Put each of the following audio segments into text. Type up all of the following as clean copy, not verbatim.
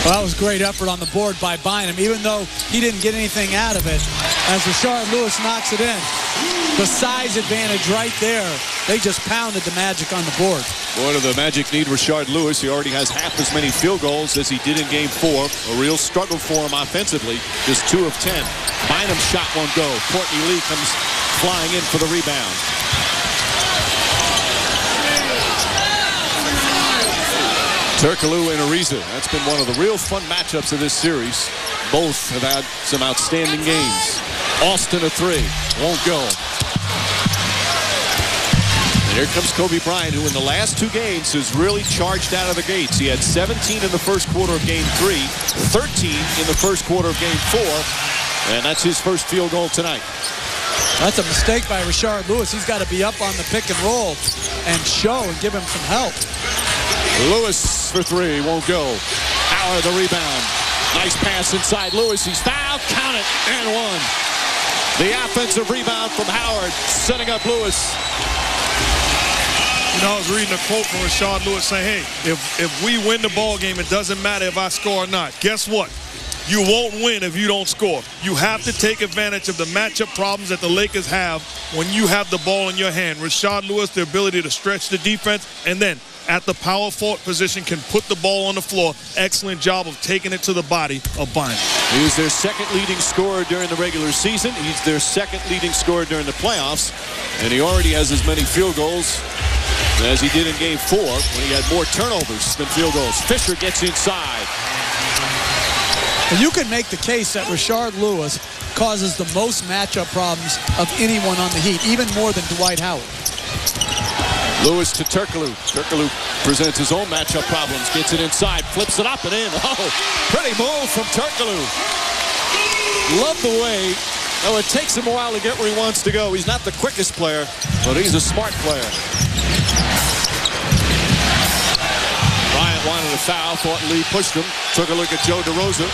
Well, that was a great effort on the board by Bynum, even though he didn't get anything out of it. As Rashard Lewis knocks it in, the size advantage right there. They just pounded the Magic on the board. Boy, do the Magic need Rashard Lewis. He already has half as many field goals as he did in Game 4. A real struggle for him offensively. Just 2 of 10. Bynum shot won't go. Courtney Lee comes flying in for the rebound. Turkoglu and Ariza. That's been one of the real fun matchups of this series. Both have had some outstanding games. Alston a 3. Won't go. And here comes Kobe Bryant, who in the last 2 games has really charged out of the gates. He had 17 in the first quarter of Game 3, 13 in the first quarter of Game 4, and that's his first field goal tonight. That's a mistake by Rashard Lewis. He's got to be up on the pick and roll and show and give him some help. Lewis for 3, won't go. Howard the rebound. Nice pass inside Lewis. He's fouled. Count it. And 1. The offensive rebound from Howard, setting up Lewis. You know, I was reading a quote from Rashard Lewis saying, hey, if we win the ball game, it doesn't matter if I score or not. Guess what? You won't win if you don't score. You have to take advantage of the matchup problems that the Lakers have when you have the ball in your hand. Rashard Lewis, the ability to stretch the defense, and then at the power forward position can put the ball on the floor. Excellent job of taking it to the body of Bynum. He was their second leading scorer during the regular season. He's their second leading scorer during the playoffs. And he already has as many field goals as he did in Game 4 when he had more turnovers than field goals. Fisher gets inside. You can make the case that Rashard Lewis causes the most matchup problems of anyone on the Heat, even more than Dwight Howard. Lewis to Turkoglu. Turkoglu presents his own matchup problems. Gets it inside, flips it up and in. Oh, pretty move from Turkoglu. Love the way. Oh, it takes him a while to get where he wants to go. He's not the quickest player, but he's a smart player. Bryant wanted a foul, thought Lee pushed him. Took a look at Joe DeRosa.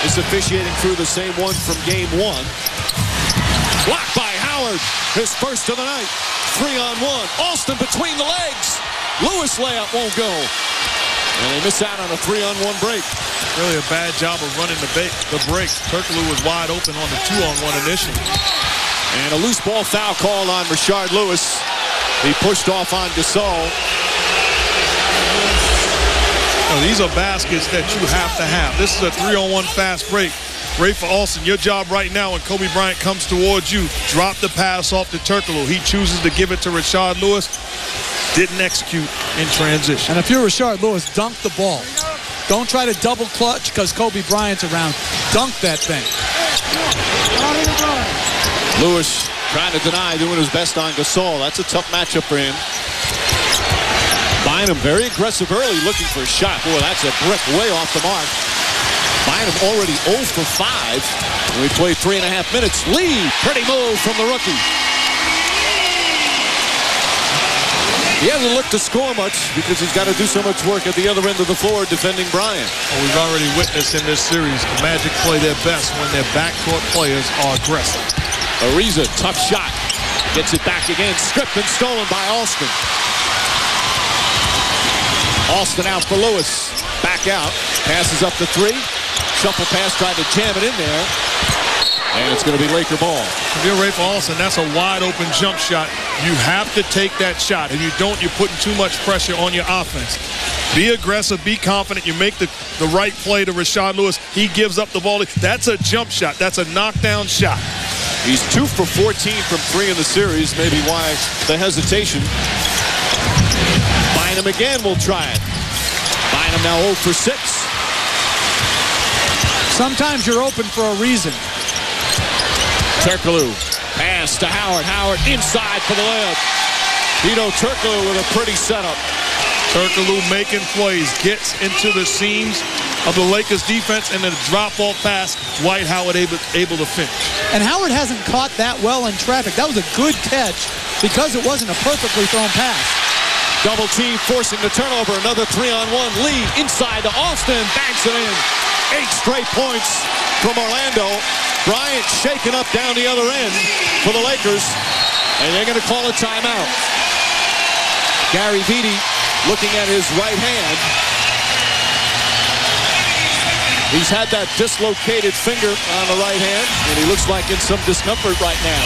Is officiating through the same one from Game 1. Blocked by Howard. His first of the night. 3-on-1. Alston between the legs. Lewis layup won't go. And they miss out on a 3-on-1 break. Really a bad job of running the break. Turkoglu was wide open on the 2-on-1 initially. And a loose ball foul called on Rashard Lewis. He pushed off on Gasol. These are baskets that you have to have. This is a 3-on-1 fast break. Rafer Alston, your job right now when Kobe Bryant comes towards you, drop the pass off to Turkoglu. He chooses to give it to Rashard Lewis. Didn't execute in transition. And if you're Rashard Lewis, dunk the ball. Don't try to double clutch because Kobe Bryant's around. Dunk that thing. Lewis trying to deny, doing his best on Gasol. That's a tough matchup for him. Bynum very aggressive early, looking for a shot. Boy, that's a brick way off the mark. Bynum already 0 for 5. And we played 3.5 minutes. Lee, pretty move from the rookie. He hasn't looked to score much because he's got to do so much work at the other end of the floor defending Bryant. Well, we've already witnessed in this series the Magic play their best when their backcourt players are aggressive. Ariza, tough shot. Gets it back again. Stripped and stolen by Alston. Alston out for Lewis. Back out. Passes up the 3. Shuffle pass, tried to jam it in there. And it's going to be Laker ball. If you're Rafer Alston, that's a wide open jump shot. You have to take that shot. If you don't, you're putting too much pressure on your offense. Be aggressive, be confident. You make the right play to Rashard Lewis. He gives up the ball. That's a jump shot. That's a knockdown shot. He's 2 for 14 from 3 in the series. Maybe why the hesitation. Bynum again will try it. Bynum now 0 for 6. Sometimes you're open for a reason. Turkoglu, pass to Howard. Howard inside for the layup. Hedo Turkoglu with a pretty setup. Turkoglu making plays, gets into the seams of the Lakers defense, and then a drop-off pass, Dwight Howard able to finish. And Howard hasn't caught that well in traffic. That was a good catch because it wasn't a perfectly thrown pass. Double team forcing the turnover. Another 3-on-1 lead inside to Alston. Banks it in. 8 straight points from Orlando. Bryant shaken up down the other end for the Lakers. And they're going to call a timeout. Gary Vitti looking at his right hand. He's had that dislocated finger on the right hand, and he looks like in some discomfort right now.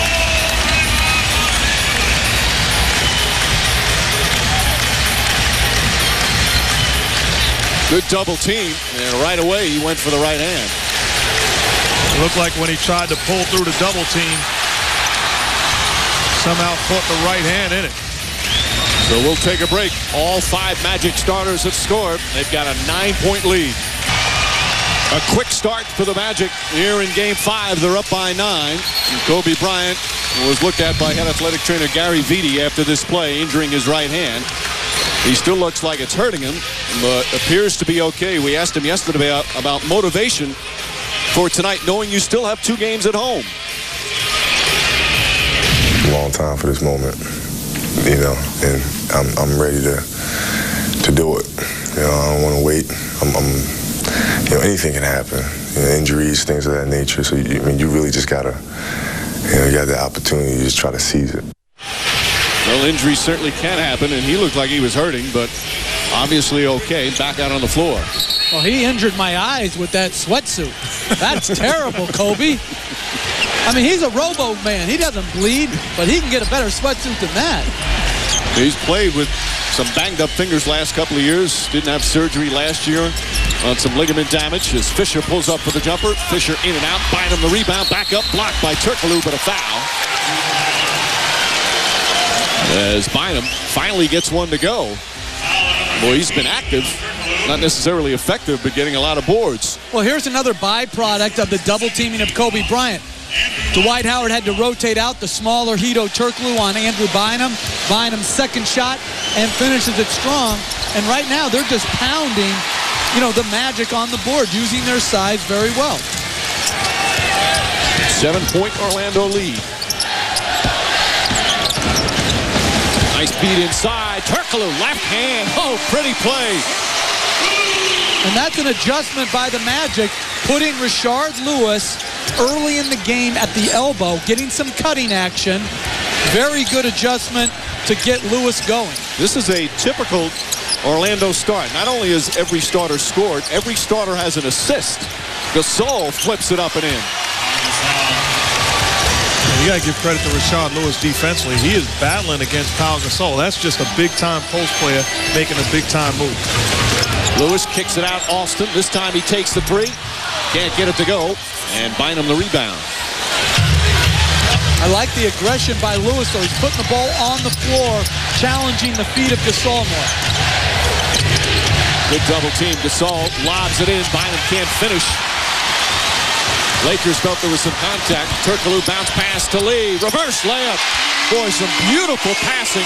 Good double team, and right away he went for the right hand. It looked like when he tried to pull through the double team, somehow caught the right hand in it. So we'll take a break. All 5 Magic starters have scored. They've got a 9-point lead. A quick start for the Magic here in Game 5. They're up by 9. And Kobe Bryant was looked at by head athletic trainer Gary Vitti after this play, injuring his right hand. He still looks like it's hurting him, but appears to be okay. We asked him yesterday about motivation for tonight, knowing you still have 2 games at home. Long time for this moment, you know, and I'm ready to do it. You know, I don't want to wait. You know, anything can happen. You know, injuries, things of that nature. So you really just gotta, you know, you got the opportunity to just try to seize it. Well, injuries certainly can happen, and he looked like he was hurting, but obviously okay, back out on the floor. Well, he injured my eyes with that sweatsuit. That's terrible, Kobe. I mean, he's a robo man. He doesn't bleed, but he can get a better sweatsuit than that. He's played with some banged up fingers last couple of years. Didn't have surgery last year on some ligament damage as Fisher pulls up for the jumper. Fisher in and out. Bynum the rebound. Back up. Blocked by Turkoglu, but a foul. As Bynum finally gets one to go. Boy, he's been active. Not necessarily effective, but getting a lot of boards. Well, here's another byproduct of the double teaming of Kobe Bryant. Dwight Howard had to rotate out the smaller Hedo Turkoglu on Andrew Bynum. Bynum's second shot and finishes it strong. And right now they're just pounding, you know, the Magic on the board, using their size very well. 7-point Orlando lead. Nice beat inside. Turkoglu, left hand. Oh, pretty play. And that's an adjustment by the Magic, putting Rashard Lewis early in the game at the elbow, getting some cutting action. Very good adjustment to get Lewis going. This is a typical Orlando start. Not only has every starter scored, every starter has an assist. Gasol flips it up and in. You got to give credit to Rashard Lewis defensively. He is battling against Pau Gasol. That's just a big-time post player making a big-time move. Lewis kicks it out. Alston. This time he takes the 3. Can't get it to go. And Bynum the rebound. I like the aggression by Lewis, so he's putting the ball on the floor, challenging the feet of Gasol more. Good double team. Gasol lobs it in. Bynum can't finish. Lakers felt there was some contact. Turkoglu bounce pass to Lee. Reverse layup. Boy, some beautiful passing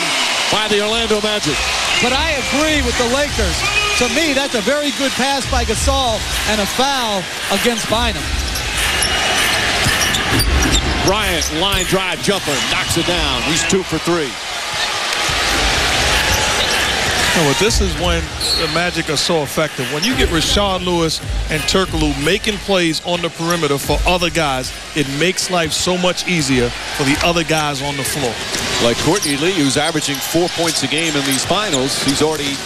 by the Orlando Magic. But I agree with the Lakers. To me, that's a very good pass by Gasol and a foul against Bynum. Bryant, line drive jumper, knocks it down. He's 2 for 3. Well, this is when the Magic are so effective. When you get Rashard Lewis and Turkoglu making plays on the perimeter for other guys, it makes life so much easier for the other guys on the floor. Like Courtney Lee, who's averaging 4 points a game in these finals. He's already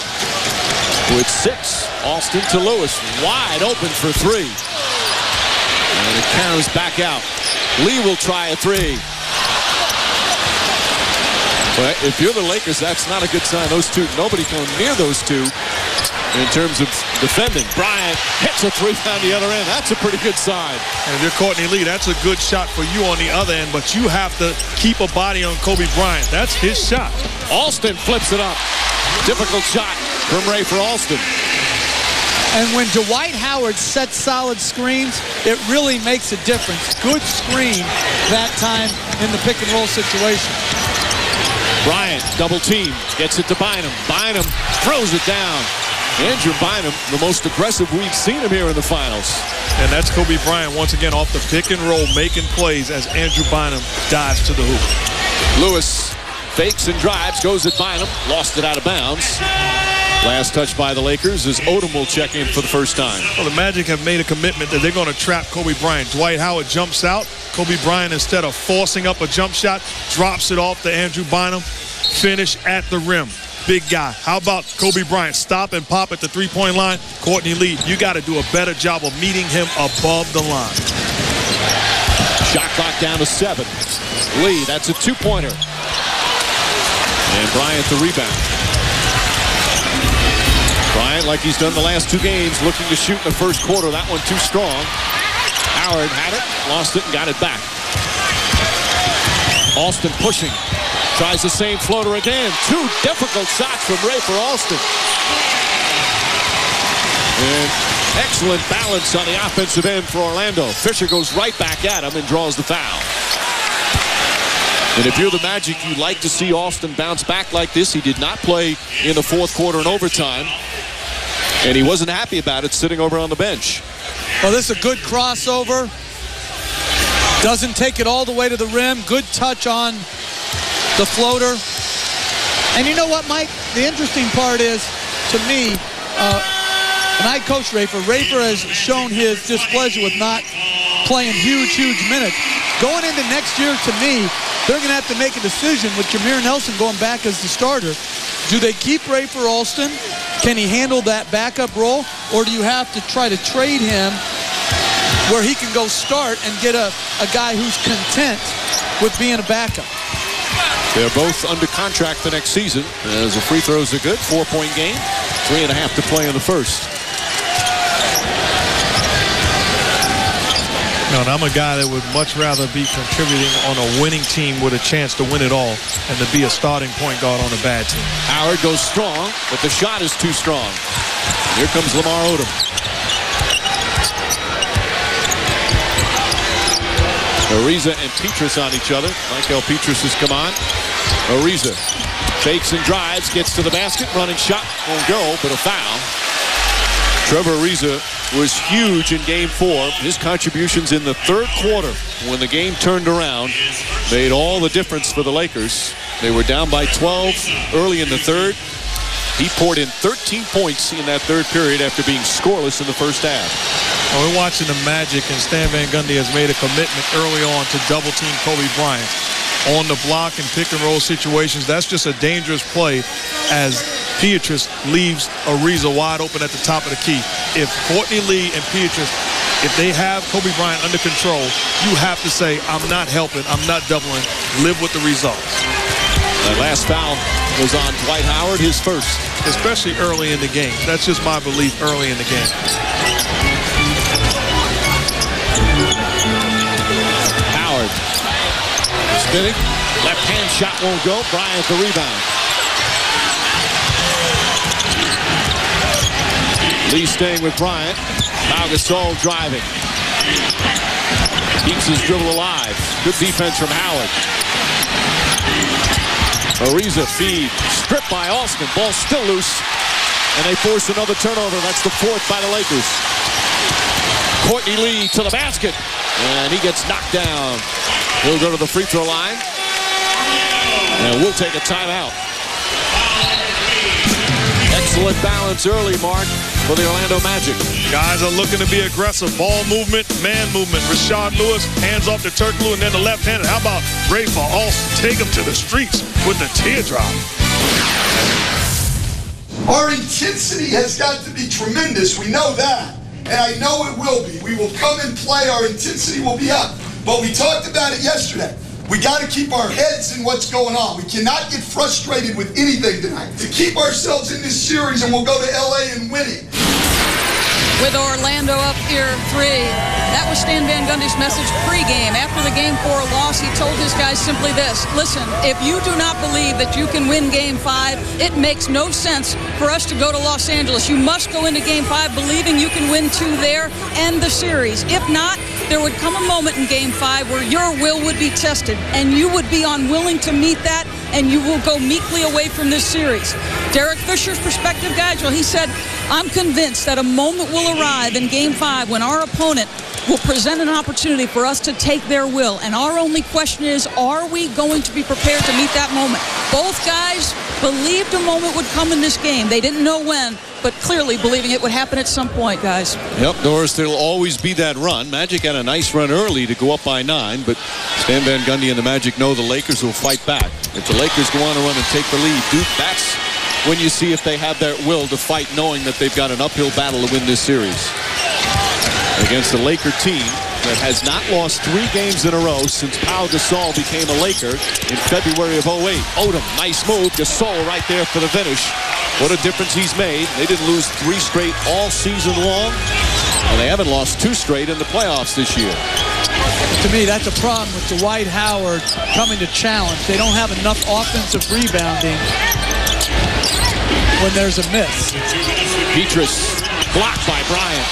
with 6. Alston to Lewis, wide open for 3. And it carries back out. Lee will try a 3. But if you're the Lakers, that's not a good sign. Those two, nobody come near those two in terms of defending. Bryant hits a 3 on the other end. That's a pretty good sign. And if you're Courtney Lee, that's a good shot for you on the other end, but you have to keep a body on Kobe Bryant. That's his shot. Alston flips it up. Difficult shot from Ray for Alston. And when Dwight Howard sets solid screens, it really makes a difference. Good screen that time in the pick and roll situation. Bryant, double team, gets it to Bynum. Bynum throws it down. Andrew Bynum, the most aggressive we've seen him here in the finals. And that's Kobe Bryant once again off the pick and roll, making plays as Andrew Bynum dives to the hoop. Lewis fakes and drives, goes at Bynum, lost it out of bounds. Last touch by the Lakers as Odom will check in for the first time. Well, the Magic have made a commitment that they're going to trap Kobe Bryant. Dwight Howard jumps out. Kobe Bryant, instead of forcing up a jump shot, drops it off to Andrew Bynum. Finish at the rim. big guy. How about Kobe Bryant stop and pop at the three-point line? Courtney Lee, you got to do a better job of meeting him above the line. Shot clock down to 7. Lee, that's a two-pointer. And Bryant the rebound. Bryant, like he's done the last 2 games, looking to shoot in the first quarter. That one too strong. Howard had it, lost it, and got it back. Alston pushing. Tries the same floater again. 2 difficult shots from Rafer Alston. And excellent balance on the offensive end for Orlando. Fisher goes right back at him and draws the foul. And if you're the Magic, you'd like to see Alston bounce back like this. He did not play in the fourth quarter in overtime. And he wasn't happy about it sitting over on the bench. Well, this is a good crossover. Doesn't take it all the way to the rim. Good touch on the floater. And you know what, Mike? The interesting part is, to me, and I coach Rafer. Rafer has shown his displeasure with not playing huge minutes. Going into next year, to me, they're going to have to make a decision with Jameer Nelson going back as the starter. Do they keep Rafer Alston? Can he handle that backup role? Or do you have to try to trade him where he can go start and get a guy who's content with being a backup? They're both under contract for next season. As the free throws are good, 4-point game, 3.5 to play in the first. No, and I'm a guy that would much rather be contributing on a winning team with a chance to win it all and to be a starting point guard on a bad team. Howard goes strong, but the shot is too strong. Here comes Lamar Odom. Ariza and Petrus on each other. Michael Petrus has come on. Ariza fakes and drives, gets to the basket, running shot, won't go, but a foul. Trevor Ariza was huge in Game 4. His contributions in the third quarter, when the game turned around, made all the difference for the Lakers. They were down by 12 early in the third. He poured in 13 points in that third period after being scoreless in the first half. Well, we're watching the Magic, and Stan Van Gundy has made a commitment early on to double-team Kobe Bryant. On the block and pick-and-roll situations, that's just a dangerous play as Petrus leaves Ariza wide open at the top of the key. If Courtney Lee and Petrus, if they have Kobe Bryant under control, you have to say, I'm not helping, I'm not doubling, live with the results. That last foul was on Dwight Howard, his first. Especially early in the game. That's just my belief early in the game. Howard spinning. Left-hand shot won't go. Bryant the rebound. Lee staying with Bryant. Pau Gasol driving. Keeps his dribble alive. Good defense from Howard. Ariza feed. Stripped by Alston. Ball still loose. And they force another turnover. That's the 4th by the Lakers. Courtney Lee to the basket. And he gets knocked down. He'll go to the free throw line. And we'll take a timeout. Excellent balance early, Mark, for the Orlando Magic. Guys are looking to be aggressive. Ball movement, man movement. Rashard Lewis, hands off to Turkoglu, and then the left-handed. How about Rafer Alston? Take him to the streets with the teardrop. Our intensity has got to be tremendous. We know that. And I know it will be. We will come and play. Our intensity will be up. But we talked about it yesterday. We got to keep our heads in what's going on. We cannot get frustrated with anything tonight. To keep ourselves in this series, and we'll go to LA and win it. With Orlando up here 3. That was Stan Van Gundy's message pregame. After the Game 4 loss, he told his guys simply this: listen, if you do not believe that you can win Game 5, it makes no sense for us to go to Los Angeles. You must go into Game 5 believing you can win 2 there and the series. If not, there would come a moment in Game 5 where your will would be tested, and you would be unwilling to meet that, and you will go meekly away from this series. Derek Fisher's perspective, guys, well, he said, I'm convinced that a moment will arrive in Game 5 when our opponent will present an opportunity for us to take their will. And our only question is, are we going to be prepared to meet that moment? Both guys believed a moment would come in this game. They didn't know when, but clearly believing it would happen at some point, guys. Yep, Norris, there'll always be that run. Magic had a nice run early to go up by 9, but Stan Van Gundy and the Magic know the Lakers will fight back. If the Lakers go on to run and take the lead, Duke, that's when you see if they have that will to fight, knowing that they've got an uphill battle to win this series. Against a Laker team that has not lost 3 games in a row since Pau Gasol became a Laker in February of 08. Odom, nice move. Gasol right there for the finish. What a difference he's made. They didn't lose 3 straight all season long, and they haven't lost 2 straight in the playoffs this year. To me, that's a problem with Dwight Howard coming to challenge. They don't have enough offensive rebounding when there's a miss. Petrus blocked by Bryant.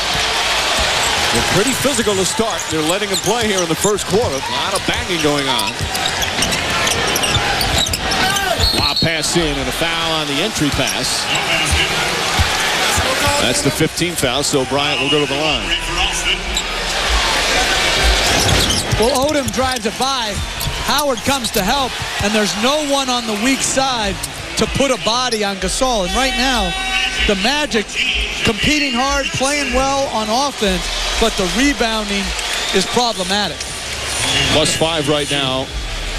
They're pretty physical to start. They're letting him play here in the first quarter. A lot of banging going on. Lob pass in and a foul on the entry pass. That's the 15th foul, so Bryant will go to the line. Well, Odom drives it by. Howard comes to help, and there's no one on the weak side to put a body on Gasol. And right now, the Magic competing hard, playing well on offense, but the rebounding is problematic. +5 right now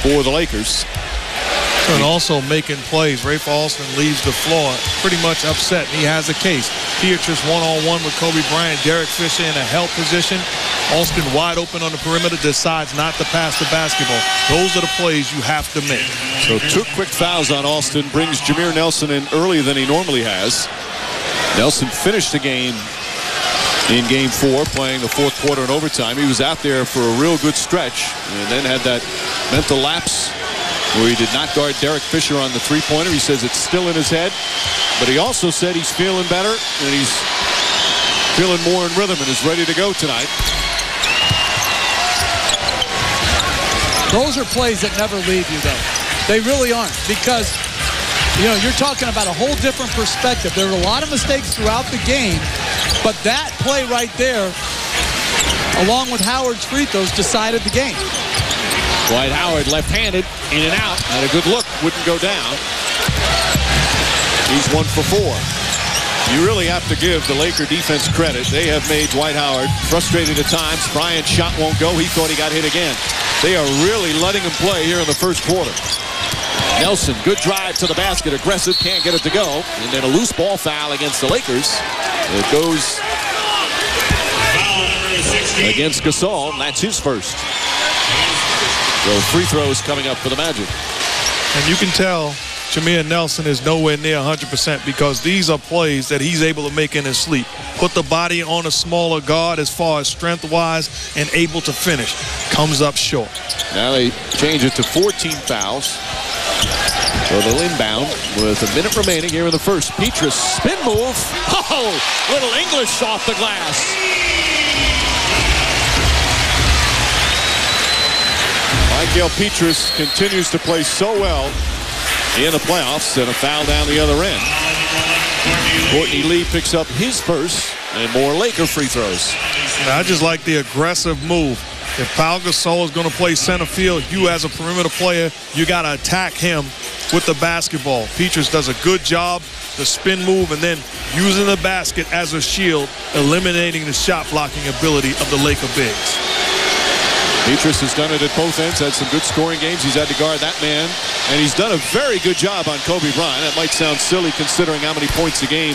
for the Lakers. And also making plays. Rafe Alston leaves the floor pretty much upset. He has a case. Petrus one-on-one with Kobe Bryant. Derek Fisher in a help position. Alston wide open on the perimeter, decides not to pass the basketball. Those are the plays you have to make. So 2 quick fouls on Alston brings Jameer Nelson in earlier than he normally has. Nelson finished the game in Game 4, playing the 4th quarter in overtime. He was out there for a real good stretch and then had that mental lapse where he did not guard Derek Fisher on the 3-pointer. He says it's still in his head, but he also said he's feeling better and he's feeling more in rhythm and is ready to go tonight. Those are plays that never leave you, though. They really aren't, because, you know, you're talking about a whole different perspective. There were a lot of mistakes throughout the game, but that play right there, along with Howard's free throws, decided the game. Dwight Howard left-handed, in and out, had a good look, wouldn't go down. He's 1 for 4. You really have to give the Laker defense credit. They have made Dwight Howard frustrated at times. Bryant's shot won't go. He thought he got hit again. They are really letting him play here in the first quarter. Nelson, good drive to the basket, aggressive, can't get it to go. And then a loose ball foul against the Lakers. It goes against Gasol, and that's his first. So free throws coming up for the Magic. And you can tell Jameer Nelson is nowhere near 100% because these are plays that he's able to make in his sleep. Put the body on a smaller guard as far as strength-wise and able to finish. Comes up short. Now they change it to 14 fouls. So they'll inbound with a minute remaining here in the first. Petrus, spin move. Oh, little English off the glass. Michael Petrus continues to play so well in the playoffs, and a foul down the other end. Courtney Lee picks up his first, and more Laker free throws. Now, I just like the aggressive move. If Pau Gasol is going to play center field, you as a perimeter player, you got to attack him with the basketball. Petrus does a good job, the spin move, and then using the basket as a shield, eliminating the shot blocking ability of the Laker bigs. Petrus has done it at both ends, had some good scoring games. He's had to guard that man, and he's done a very good job on Kobe Bryant. That might sound silly considering how many points a game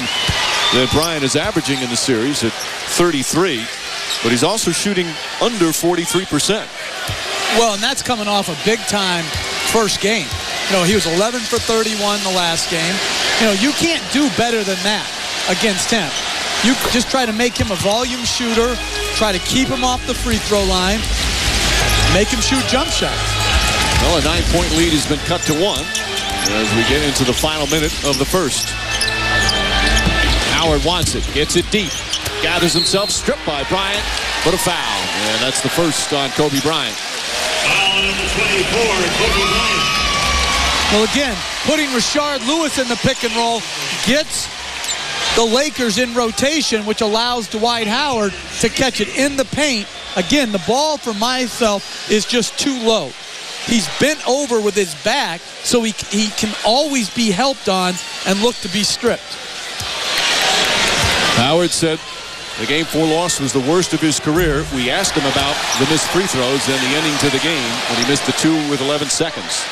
that Bryant is averaging in the series at 33, but he's also shooting under 43%. Well, and that's coming off a big-time first game. You know, he was 11 for 31 the last game. You know, you can't do better than that against him. You just try to make him a volume shooter, try to keep him off the free throw line, make him shoot jump shots. Well, a 9-point lead has been cut to 1 as we get into the final minute of the first. Howard wants it, gets it deep, gathers himself, stripped by Bryant, but a foul. And that's the first on Kobe Bryant. Foul number 24, Kobe Bryant. Well, again, putting Rashard Lewis in the pick and roll gets the Lakers in rotation, which allows Dwight Howard to catch it in the paint. Again, the ball for myself is just too low. He's bent over with his back, so he can always be helped on and look to be stripped. Howard said the Game 4 loss was the worst of his career. We asked him about the missed free throws and the ending to the game when he missed the 2 with 11 seconds.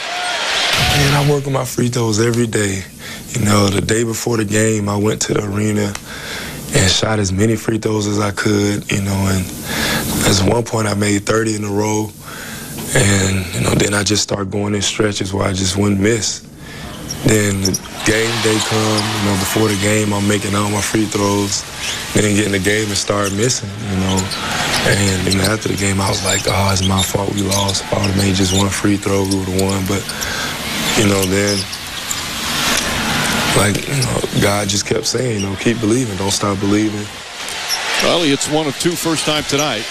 Man, I work on my free throws every day. The day before the game, I went to the arena and shot as many free throws as I could, and at one point I made 30 in a row. And, then I just start going in stretches where I just wouldn't miss. Then the game day come, before the game, I'm making all my free throws. Then get in the game and start missing, And after the game, I was like, oh, it's my fault we lost. If I would have made just one free throw, we would have won. But, then, God just kept saying, keep believing, don't stop believing. Well, Elliott's 1 of 2 first time tonight.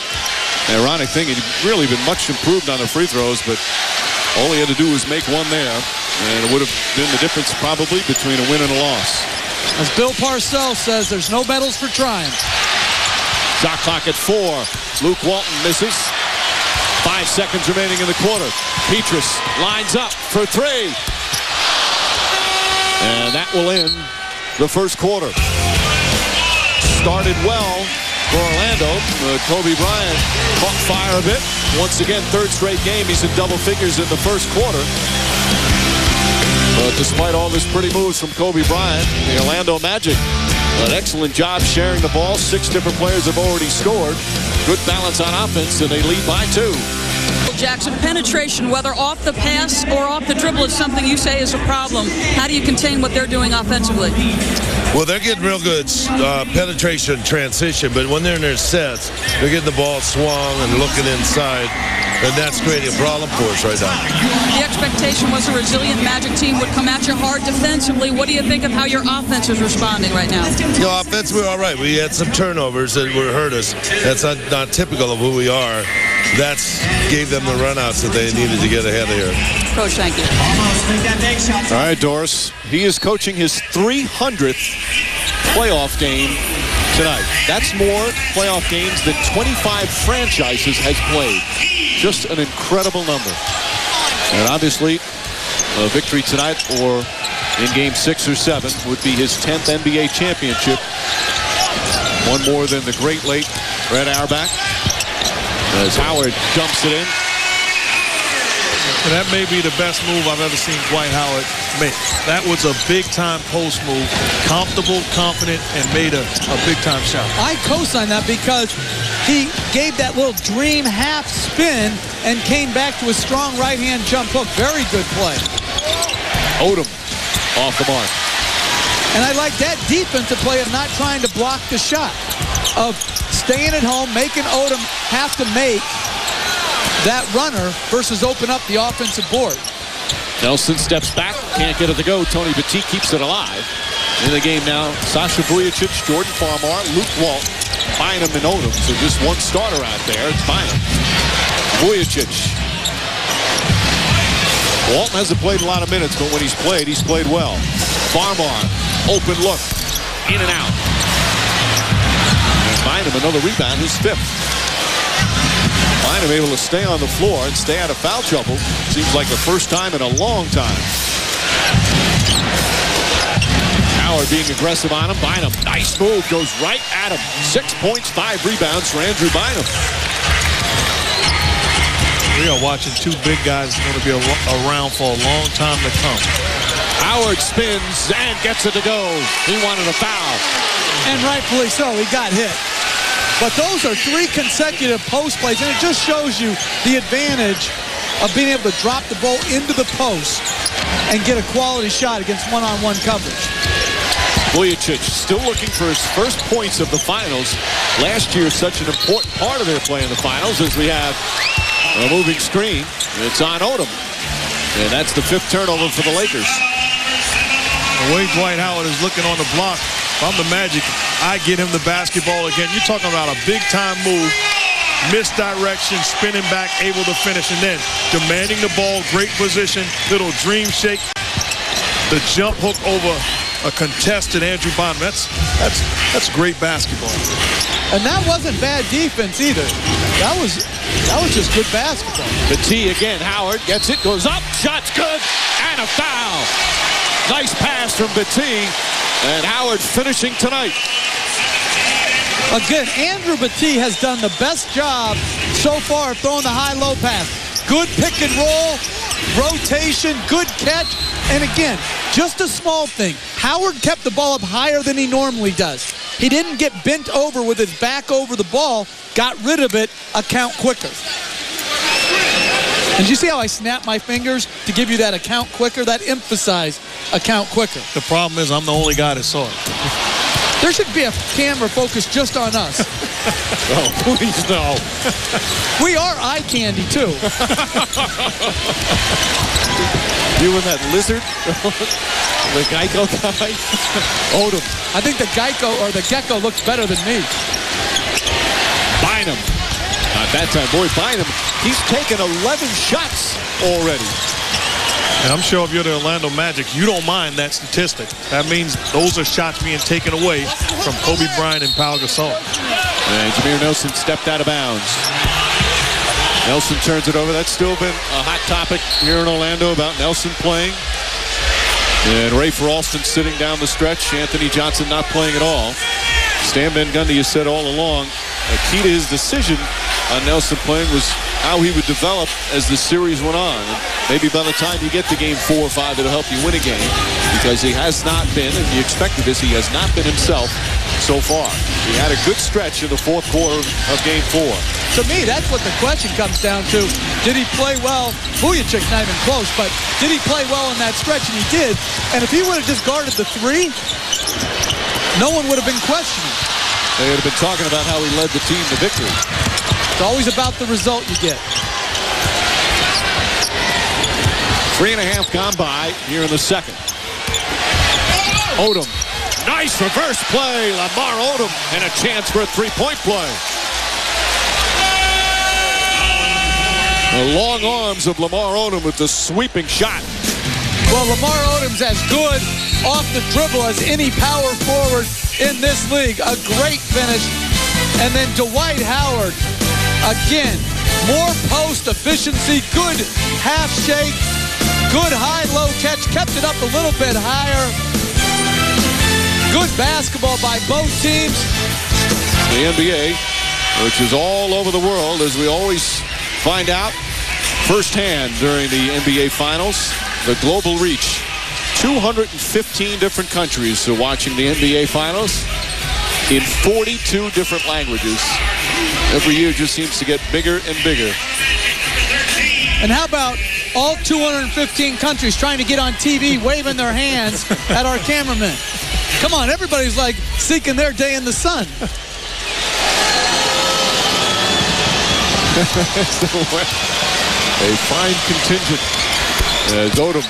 The ironic thing, he'd really been much improved on the free throws, but all he had to do was make one there, and it would have been the difference probably between a win and a loss. As Bill Parcells says, there's no medals for trying. Shot clock at 4. Luke Walton misses. 5 seconds remaining in the quarter. Petrus lines up for 3. And that will end the first quarter. Started well for Orlando. Kobe Bryant caught fire a bit. Once again, 3rd straight game. He's in double figures in the first quarter. But despite all this pretty moves from Kobe Bryant, the Orlando Magic, an excellent job sharing the ball. 6 different players have already scored. Good balance on offense, and they lead by 2. Jackson, penetration, whether off the pass or off the dribble, is something you say is a problem. How do you contain what they're doing offensively? Well, they're getting real good penetration transition, but when they're in their sets, they're getting the ball swung and looking inside, and that's creating a problem for us right now. The expectation was a resilient Magic team would come at you hard defensively. What do you think of how your offense is responding right now? Offensively, we're all right. We had some turnovers that would hurt us. That's not typical of who we are. That gave them the runouts that they needed to get ahead of here. Coach, thank you. All right, Doris. He is coaching his 300th playoff game tonight. That's more playoff games than 25 franchises has played. Just an incredible number. And obviously, a victory tonight or in game 6 or 7 would be his 10th NBA championship. One more than the great late Red Auerbach. As Howard dumps it in. And that may be the best move I've ever seen Dwight Howard make. That was a big-time post move. Comfortable, confident, and made a big-time shot. I co-sign that because he gave that little dream half spin and came back to a strong right-hand jump hook. Very good play. Odom off the mark. And I like that defensive play of not trying to block the shot, of staying at home, making Odom have to make that runner versus open up the offensive board. Nelson steps back, can't get it to go. Tony Petit keeps it alive. In the game now, Sasha Vujacic, Jordan Farmar, Luke Walton, Bynum, and Odom. So just one starter out there. It's Bynum. Vujacic. Walton hasn't played a lot of minutes, but when he's played well. Farmar, open look, in and out. And Bynum, another rebound, his 5th. Bynum able to stay on the floor and stay out of foul trouble. Seems like the first time in a long time. Howard being aggressive on him. Bynum, nice move, goes right at him. 6 points, 5 rebounds for Andrew Bynum. We are watching 2 big guys going to be around for a long time to come. Howard spins and gets it to go. He wanted a foul. And rightfully so, he got hit. But those are 3 consecutive post plays, and it just shows you the advantage of being able to drop the ball into the post and get a quality shot against one-on-one coverage. Vujacic still looking for his first points of the finals. Last year, such an important part of their play in the finals as we have a moving screen. It's on Odom. And that's the 5th turnover for the Lakers. The way Dwight Howard is looking on the block, if I'm the Magic, I get him the basketball again. You're talking about a big-time move, misdirection, spinning back, able to finish, and then demanding the ball, great position, little dream shake, the jump hook over a contested Andrew Bynum. That's great basketball. And that wasn't bad defense either. That was just good basketball. Petit again. Howard gets it, goes up, shot's good, and a foul. Nice pass from Petit, and Howard finishing tonight. Again, Andrew Petit has done the best job so far of throwing the high-low pass. Good pick and roll, rotation, good catch, And again, just a small thing. Howard kept the ball up higher than he normally does. He didn't get bent over with his back over the ball, got rid of it a count quicker. And you see how I snap my fingers to give you that account quicker? That emphasized account quicker. The problem is I'm the only guy that saw it. There should be a camera focused just on us. Oh, please no. We are eye candy, too. You and that lizard? The Geico guy? Odom. I think the Geico or the Gecko looks better than me. Bynum. Not that time. Boy, Bynum, he's taken 11 shots already. And I'm sure if you're the Orlando Magic, you don't mind that statistic. That means those are shots being taken away from Kobe Bryant and Pau Gasol. And Jameer Nelson stepped out of bounds. Nelson turns it over. That's still been a hot topic here in Orlando about Nelson playing. And Ray Alston sitting down the stretch. Anthony Johnson not playing at all. Stan Van Gundy has said all along, the key to his decision on Nelson playing was how he would develop as the series went on. And maybe by the time you get to game 4 or 5, it'll help you win a game, because he has not been, and you expected this, he has not been himself so far. He had a good stretch in the fourth quarter of game 4. To me, that's what the question comes down to. Did he play well? Vujicic's not even close, but did he play well in that stretch? And he did. And if he would have just guarded the 3, no one would have been questioning. They would have been talking about how he led the team to victory. It's always about the result you get. 3.5 gone by here in the second. Odom. Nice reverse play. Lamar Odom, and a chance for a three-point play. The long arms of Lamar Odom with the sweeping shot. Well, Lamar Odom's as good off the dribble as any power forward in this league. A great finish. And then Dwight Howard, again, more post efficiency, good half shake, good high-low catch, kept it up a little bit higher. Good basketball by both teams. The NBA, which is all over the world, as we always find out firsthand during the NBA Finals, the global reach. 215 different countries are watching the NBA Finals in 42 different languages. Every year just seems to get bigger and bigger. And how about all 215 countries trying to get on TV, waving their hands at our cameramen? Come on, everybody's like seeking their day in the sun. A fine contingent as Odom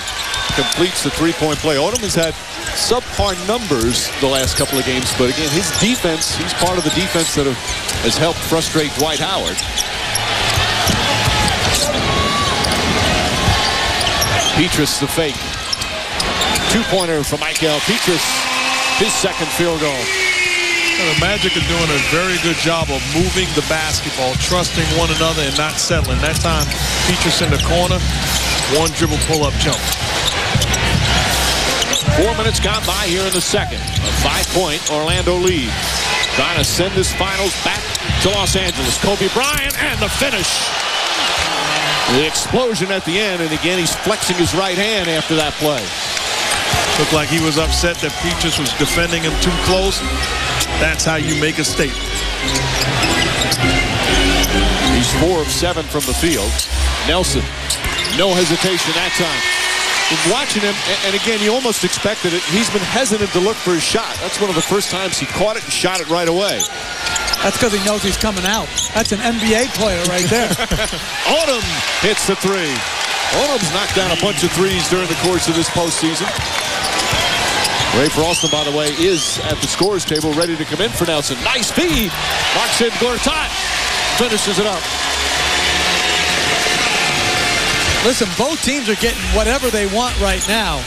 completes the three-point play. Odom has had subpar numbers the last couple of games, but again, his defense, he's part of the defense that has helped frustrate Dwight Howard. Petrus the fake. Two-pointer from Michael Petrus, his second field goal. The Magic are doing a very good job of moving the basketball, trusting one another and not settling. That time, Petrus in the corner, one dribble pull-up jump. 4 minutes gone by here in the second. A 5-point Orlando lead. Trying to send this finals back to Los Angeles. Kobe Bryant and the finish. The explosion at the end, and again, he's flexing his right hand after that play. Looked like he was upset that Petrus was defending him too close. That's how you make a statement. He's 4 of 7 from the field. Nelson, no hesitation that time. Watching him, and again, you almost expected it. He's been hesitant to look for his shot. That's one of the first times he caught it and shot it right away. That's because he knows he's coming out. That's an NBA player right there. Odom hits the 3. Odom's knocked down a bunch of threes during the course of this postseason. Ray Alston, by the way, is at the scorer's table ready to come in for Nelson. Nice feed. Marcin Gortat finishes it up. Listen, both teams are getting whatever they want right now.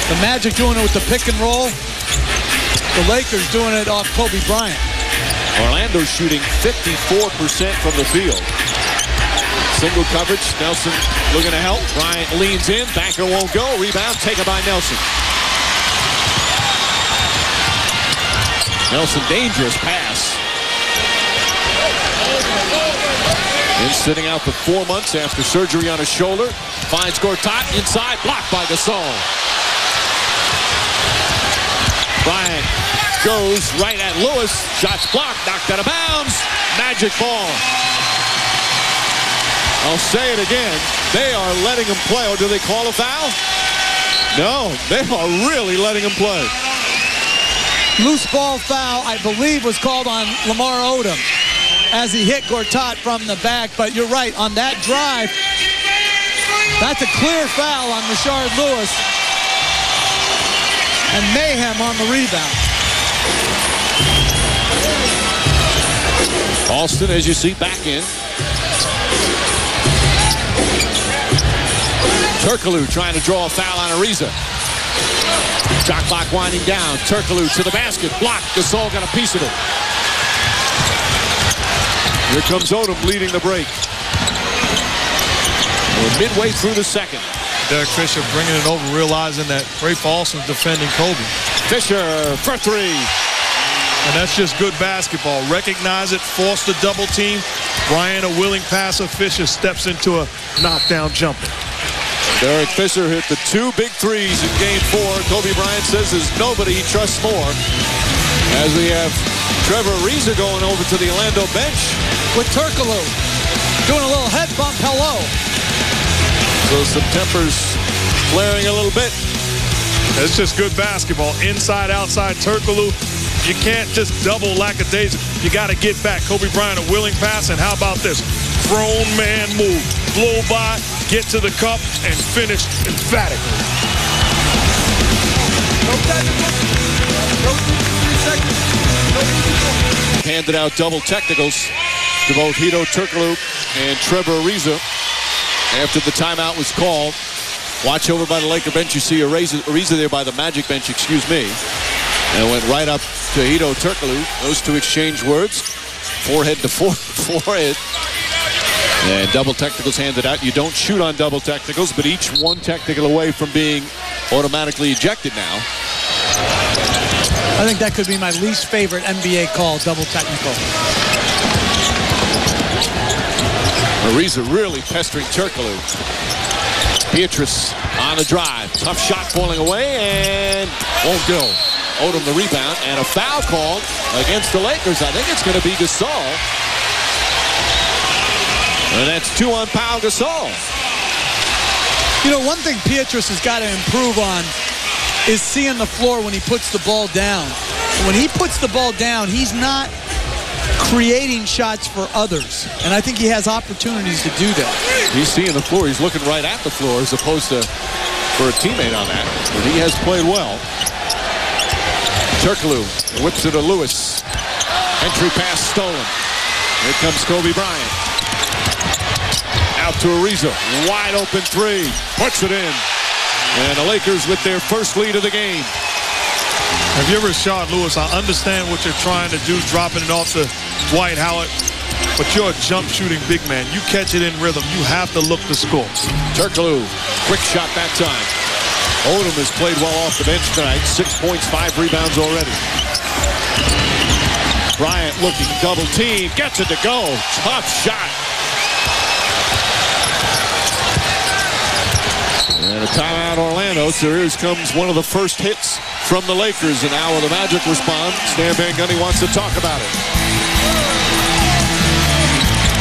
The Magic doing it with the pick and roll. The Lakers doing it off Kobe Bryant. Orlando shooting 54% from the field. Single coverage. Nelson looking to help. Bryant leans in. Banker won't go. Rebound taken by Nelson. Nelson, dangerous pass. And sitting out for 4 months after surgery on his shoulder. finds Gortat inside, blocked by Gasol. Bryant goes right at Lewis. Shots blocked, knocked out of bounds. Magic ball. I'll say it again. They are letting him play. Or do they call a foul? No, they are really letting him play. Loose ball foul, I believe, was called on Lamar Odom as he hit Gortat from the back. But you're right, on that drive, that's a clear foul on Rashard Lewis. And mayhem on the rebound. Alston, as you see, back in. Turkoglu trying to draw a foul on Ariza. Shot clock winding down. Turkoglu to the basket. Blocked. Gasol got a piece of it. Here comes Odom leading the break. We're midway through the second. Derek Fisher bringing it over, realizing that Rafe Alston's defending Kobe. Fisher for three. And that's just good basketball. Recognize it, force the double team. Bryant, a willing passer. Fisher steps into a knockdown jumper. Derek Fisher hit the two big threes in game 4. Kobe Bryant says there's nobody he trusts more. As we have Trevor Ariza going over to the Orlando bench. With Turkoglu doing a little head bump hello. So some tempers flaring a little bit. It's just good basketball. Inside, outside, Turkoglu. You can't just double lackadaisical. You got to get back. Kobe Bryant, a willing pass, and how about this? Grown man move. Blow by, get to the cup, and finish emphatically. Handed out double technicals to both Hedo Turkoglu and Trevor Ariza after the timeout was called. Watch over by the Laker bench. You see Ariza there by the Magic bench, excuse me. And went right up to Hedo Turkoglu. Those two exchange words. Forehead to forehead. And double technicals handed out. You don't shoot on double technicals, but each one technical away from being automatically ejected now. I think that could be my least favorite NBA call, double technical. Ariza really pestering Turkoglu. Beatrice on the drive. Tough shot falling away and won't go. Odom the rebound and a foul called against the Lakers. I think it's going to be Gasol. And that's 2 on Pau Gasol. You know, one thing Beatrice has got to improve on is seeing the floor when he puts the ball down. When he puts the ball down, he's not creating shots for others. And I think he has opportunities to do that. He's seeing the floor. He's looking right at the floor as opposed to for a teammate on that. But he has played well. Turkoglu whips it to Lewis. Entry pass stolen. Here comes Kobe Bryant. Out to Ariza. Wide open three. Puts it in. And the Lakers with their first lead of the game. Have you ever shot Lewis? I understand what you're trying to do, dropping it off to Dwight Howard. But you're a jump shooting big man. You catch it in rhythm. You have to look to score. Turkoglu. Quick shot that time. Odom has played well off the bench tonight. 6 points, 5 rebounds already. Bryant looking double team. Gets it to go. Tough shot. And a timeout Orlando. So here comes one of the first hits from the Lakers. And now when the Magic respond, Stan Van Gundy wants to talk about it.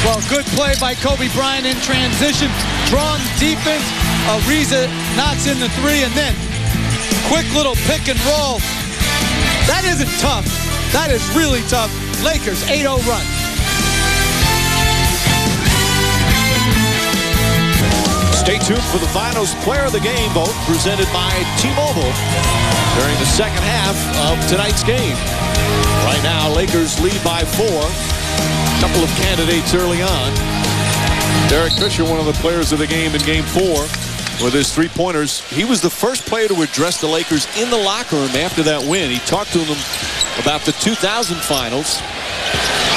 Well, good play by Kobe Bryant in transition. Drawn defense. Ariza knocks in the three, and then quick little pick and roll. That isn't tough. That is really tough. Lakers 8-0 run. Stay tuned for the Finals Player of the Game vote presented by T-Mobile during the second half of tonight's game. Right now, Lakers lead by 4. A couple of candidates early on. Derek Fisher, one of the players of the game in Game 4 with his three-pointers. He was the first player to address the Lakers in the locker room after that win. He talked to them about the 2000 Finals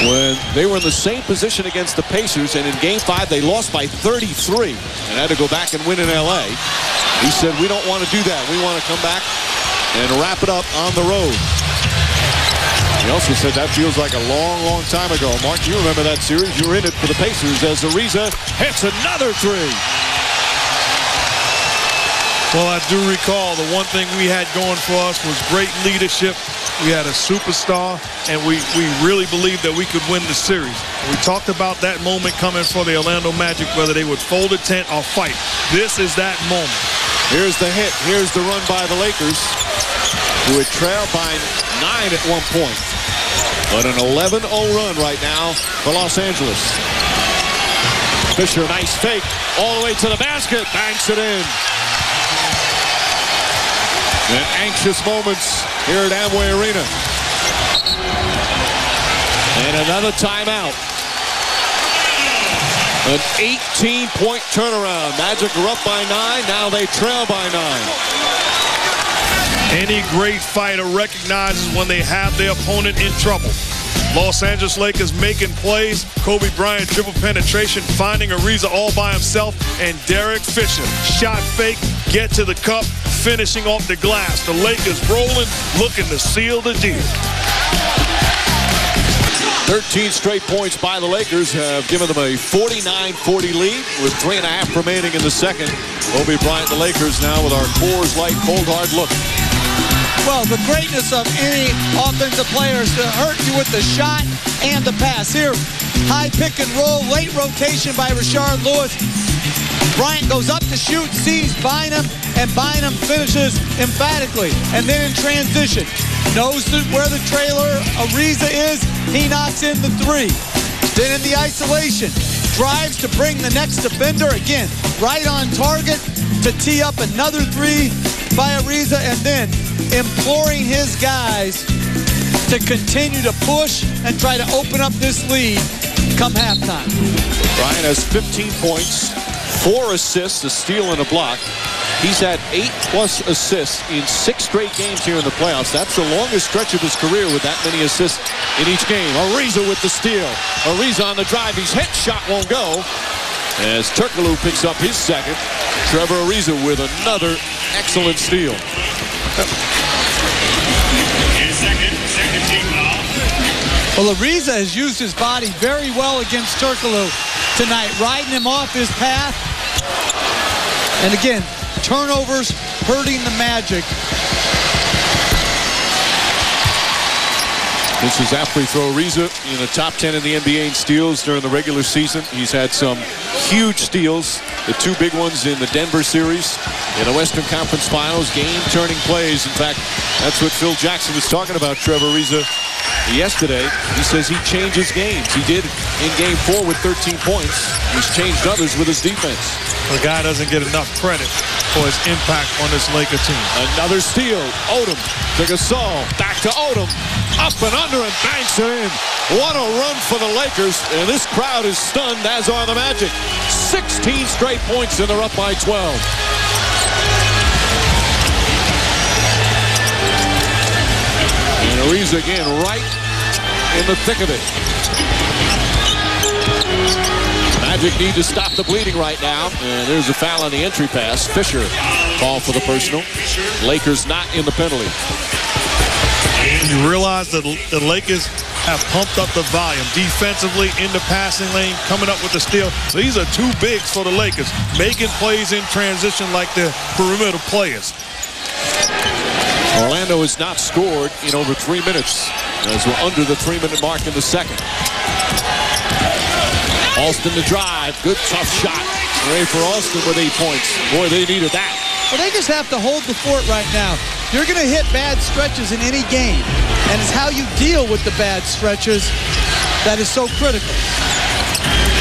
when they were in the same position against the Pacers, and in Game 5 they lost by 33 and had to go back and win in LA. He said, we don't want to do that. We want to come back and wrap it up on the road. He also said that feels like a long, long time ago. Mark, you remember that series. You were in it for the Pacers as Ariza hits another three. Well, I do recall the one thing we had going for us was great leadership. We had a superstar, and we really believed that we could win the series. We talked about that moment coming for the Orlando Magic, whether they would fold a tent or fight. This is that moment. Here's the hit. Here's the run by the Lakers, who had trailed by 9 at one point. But an 11-0 run right now for Los Angeles. Fisher, nice fake, all the way to the basket, banks it in. And anxious moments here at Amway Arena. And another timeout. An 18-point turnaround. Magic are up by 9. Now they trail by 9. Any great fighter recognizes when they have their opponent in trouble. Los Angeles Lakers making plays. Kobe Bryant dribble penetration, finding Ariza all by himself, and Derek Fisher shot fake, get to the cup, finishing off the glass. The Lakers rolling, looking to seal the deal. 13 straight points by the Lakers have given them a 49-40 lead with 3.5 remaining in the second. Kobe Bryant, the Lakers now with our Coors Light cold hard look. Well, the greatness of any offensive player is to hurt you with the shot and the pass. Here, high pick and roll, late rotation by Rashard Lewis. Bryant goes up to shoot, sees Bynum, and Bynum finishes emphatically. And then in transition, knows where the trailer Ariza is, he knocks in the three. Then in the isolation, drives to bring the next defender, again, right on target to tee up another three by Ariza, and then imploring his guys to continue to push and try to open up this lead come halftime. Bryant has 15 points, 4 assists, a steal and a block. He's had 8+ assists in 6 straight games here in the playoffs. That's the longest stretch of his career with that many assists in each game. Ariza with the steal. Ariza on the drive. He's hit. Shot won't go. As Turkoglu picks up his second. Trevor Ariza with another excellent steal. Second team foul. Well, Ariza has used his body very well against Turkoglu tonight, riding him off his path. And again, turnovers hurting the Magic. This is after we throw Ariza in the top 10 in the NBA in steals during the regular season. He's had some huge steals, the 2 big ones in the Denver series, in the Western Conference Finals, game-turning plays. In fact, that's what Phil Jackson was talking about, Trevor Ariza, yesterday. He says he changes games. He did in Game 4 with 13 points. He's changed others with his defense. The guy doesn't get enough credit for his impact on this Laker team. Another steal. Odom to Gasol. Back to Odom. Up and under and banks it in. What a run for the Lakers. And this crowd is stunned, as are the Magic. 16 straight points and they're up by 12. And Ariza again right in the thick of it. Magic need to stop the bleeding right now. And there's a foul on the entry pass. Fisher called for the personal. Lakers not in the penalty. You realize that the Lakers have pumped up the volume defensively in the passing lane, coming up with the steal. These are 2 bigs for the Lakers, making plays in transition like the perimeter players. Orlando has not scored in over 3 minutes, as we're under the 3-minute mark in the second. Alston to drive. Good tough shot. Ready for Alston with 8 points. Boy, they needed that. Well, they just have to hold the fort right now. You're going to hit bad stretches in any game, and it's how you deal with the bad stretches that is so critical.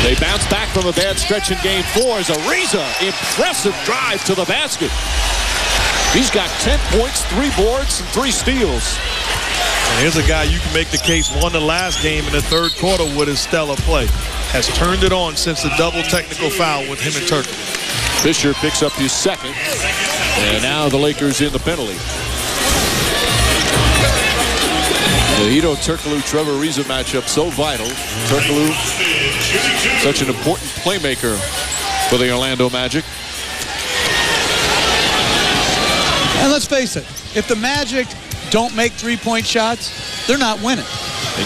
They bounce back from a bad stretch in Game 4 as Ariza, impressive drive to the basket. He's got 10 points, 3 boards, and 3 steals. And here's a guy you can make the case won the last game in the third quarter with his stellar play. Has turned it on since the double technical foul with him and Turkoglu. Fisher picks up his second. And now the Lakers in the penalty. The Hedo Turkoglu Trevor Ariza matchup so vital. Turkoglu, such an important playmaker for the Orlando Magic. And let's face it, if the Magic don't make 3-point shots, they're not winning.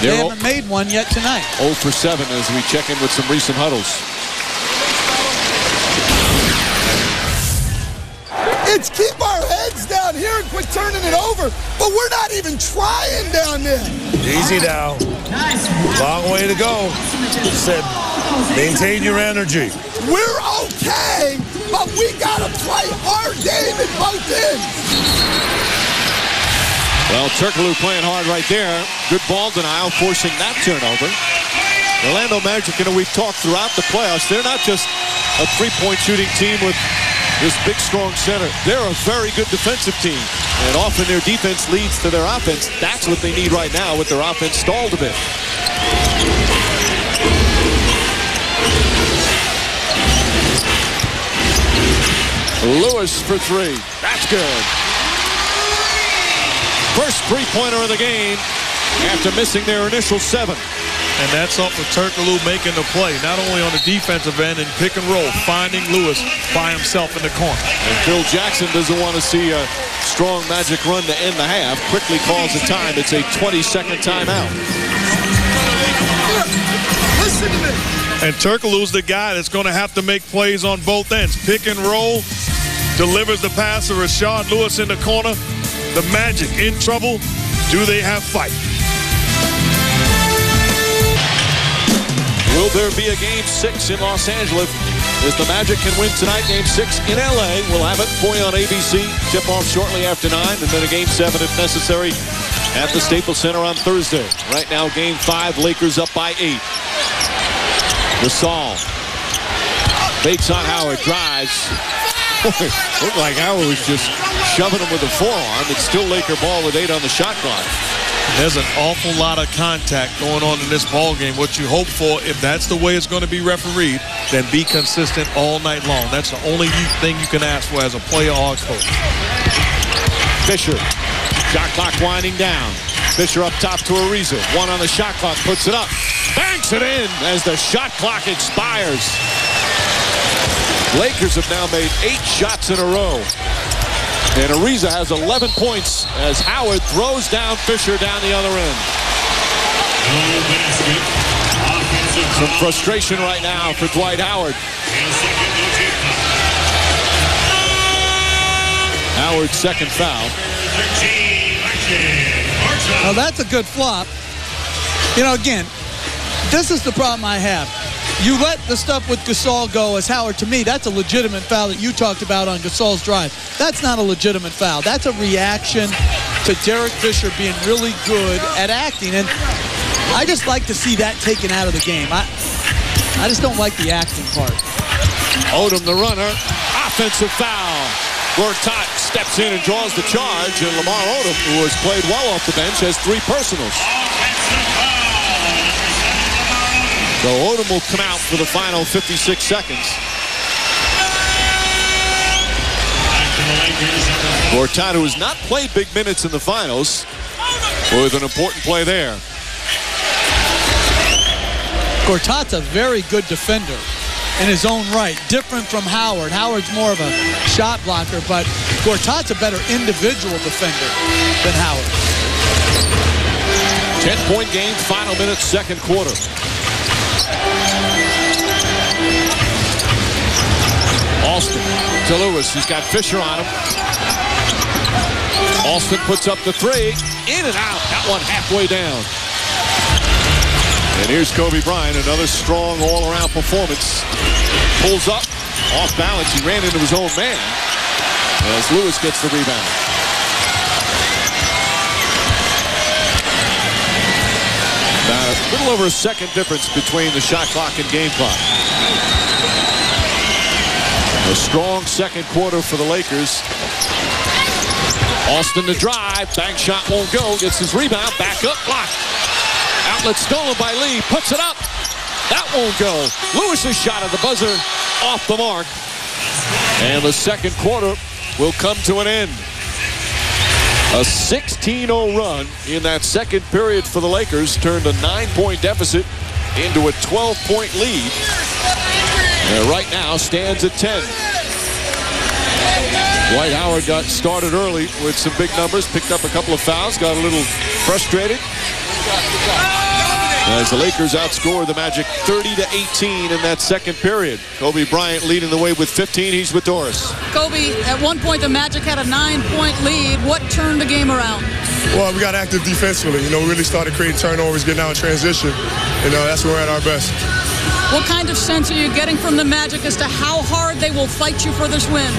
They haven't made one yet tonight. 0 for 7 as we check in with some recent huddles. It's keep our heads down here and quit turning it over. But we're not even trying down there. Easy now. Long way to go. Said, maintain your energy. We're okay, but we gotta play our game at both ends. Well, Turkoglu playing hard right there. Good ball denial, forcing that turnover. Orlando Magic, we've talked throughout the playoffs, they're not just a three-point shooting team with this big, strong center. They're a very good defensive team, and often their defense leads to their offense. That's what they need right now with their offense stalled a bit. Lewis for three. That's good. First three-pointer of the game after missing their initial 7. And that's off of Turkoglu making the play, not only on the defensive end and pick and roll, finding Lewis by himself in the corner. And Phil Jackson doesn't want to see a strong Magic run to end the half. Quickly calls the time. It's a 20-second timeout. Listen to me. And Turkoglu's the guy that's going to have to make plays on both ends. Pick and roll, delivers the pass to Rashard Lewis in the corner. The Magic in trouble. Do they have fight? Will there be a Game 6 in Los Angeles? If the Magic can win tonight, Game 6 in L.A. We'll have it for you on ABC. Tip-off shortly after 9, and then a Game 7 if necessary at the Staples Center on Thursday. Right now, Game 5, Lakers up by 8. Gasol fakes on Howard, drives. Looked like Howard was just shoving him with a forearm. It's still Laker ball with 8 on the shot clock. There's an awful lot of contact going on in this ball game. What you hope for, if that's the way it's going to be refereed, then be consistent all night long. That's the only thing you can ask for as a player or a coach. Fisher, shot clock winding down. Fisher up top to Ariza. 1 on the shot clock, puts it up. Banks it in as the shot clock expires. Lakers have now made 8 shots in a row. And Ariza has 11 points as Howard throws down Fisher down the other end. Some frustration right now for Dwight Howard. Howard's second foul. Now that's a good flop. Again, this is the problem I have. You let the stuff with Gasol go as Howard. To me, that's a legitimate foul that you talked about on Gasol's drive. That's not a legitimate foul. That's a reaction to Derek Fisher being really good at acting. And I just like to see that taken out of the game. I just don't like the acting part. Odom, the runner. Offensive foul. Gortat steps in and draws the charge. And Lamar Odom, who has played well off the bench, has 3 personals. So Odom will come out for the final 56 seconds. Gortat, who has not played big minutes in the finals, with an important play there. Gortat's a very good defender in his own right, different from Howard. Howard's more of a shot blocker, but Gortat's a better individual defender than Howard. 10-point game, final minute, second quarter. Alston to Lewis. He's got Fisher on him. Alston puts up the 3. In and out. That one halfway down. And here's Kobe Bryant. Another strong all-around performance. Pulls up. Off balance. He ran into his own man as Lewis gets the rebound. About a little over a second difference between the shot clock and game clock. A strong second quarter for the Lakers. Alston to drive. Bank shot won't go. Gets his rebound. Back up. Blocked. Outlet stolen by Lee. Puts it up. That won't go. Lewis's shot at the buzzer. Off the mark. And the second quarter will come to an end. A 16-0 run in that second period for the Lakers turned a 9-point deficit into a 12-point lead. And right now stands at 10. Dwight Howard got started early with some big numbers, picked up a couple of fouls, got a little frustrated. As the Lakers outscore the Magic 30-18 in that second period. Kobe Bryant leading the way with 15. He's with Doris. Kobe, at one point the Magic had a 9-point lead. What turned the game around? Well, we got active defensively. We really started creating turnovers, getting out in transition. That's when we're at our best. What kind of sense are you getting from the Magic as to how hard they will fight you for this win?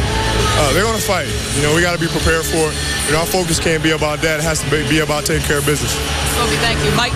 They're going to fight. We got to be prepared for it. Our focus can't be about that. It has to be about taking care of business. Kobe, thank you. Mike?